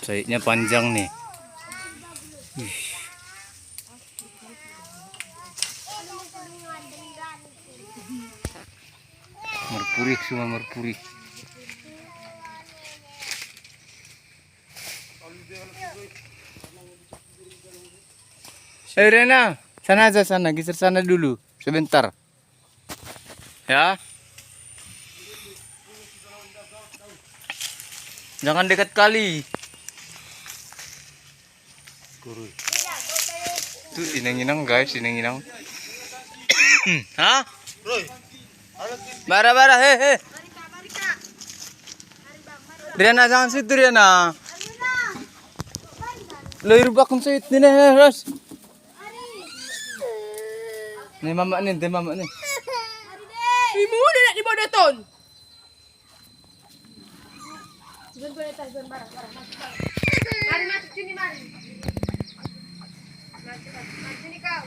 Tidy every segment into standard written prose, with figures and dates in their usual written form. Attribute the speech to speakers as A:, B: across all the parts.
A: Sayapnya panjang nih. Wih. Merpuri semua merpuri. Rena, sana aja sana, geser sana dulu sebentar. Ya. Jangan dekat kali. Tuh inang-inang guys, inang-inang. Hah? Bara-bara, he. Riana jangan situ Riana. Lo irubakun sa it nih, Ros. Nih mama nih.
B: Ibu udah di bawah ton. Zon barang. Mari masuk sini mari. Masuk sini kau.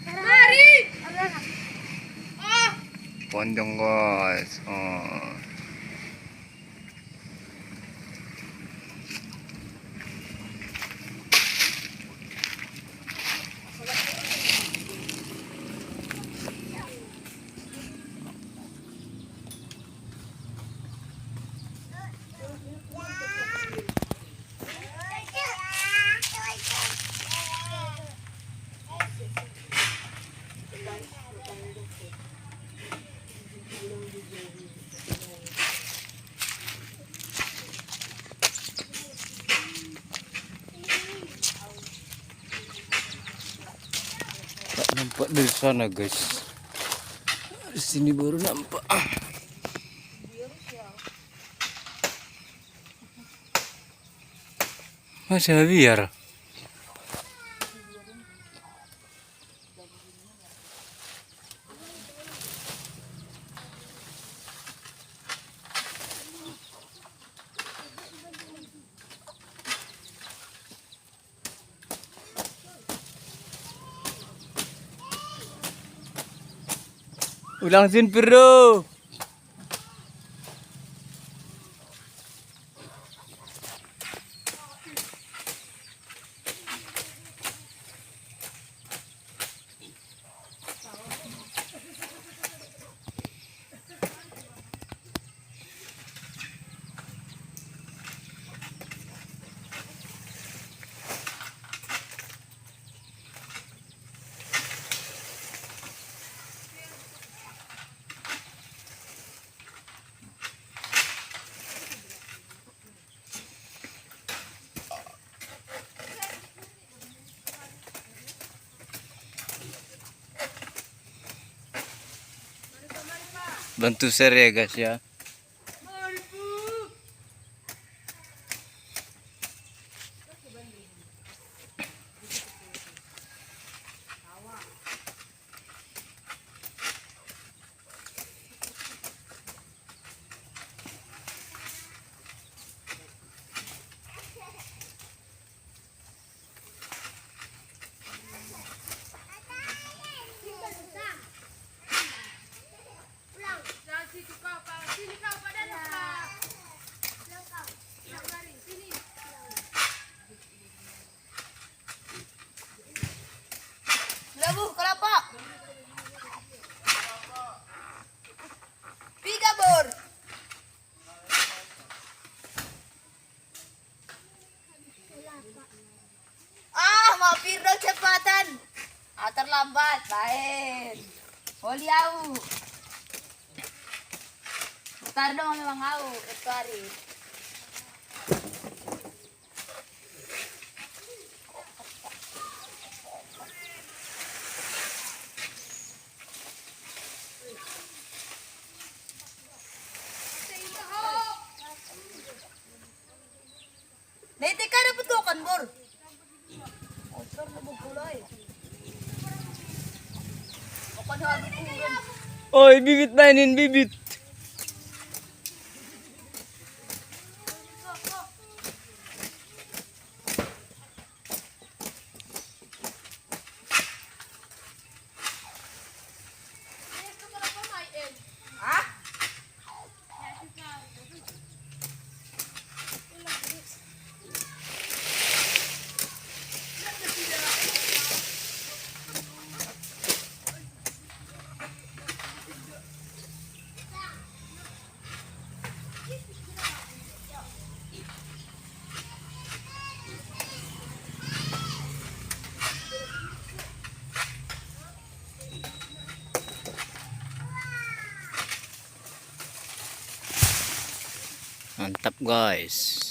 B: Mari. Oh.
A: Panjang guys. Oh. Tak nampak dari sana guys. Di sini baru nampak. Masih biar. Ulang sin bro. Bantu share ya guys ya.
B: Sini kau pada lupa. Sini. Labu kelapa. Tiga bor. Mampir dong cepatan. Terlambat, baik. Oliau. Bentar dong memang mau, itu hari. Nanti ka na putukan, Bor. Osram na bugulay. Bukan habis kurang.
A: Oi bibit mainin bibit. Mantap guys.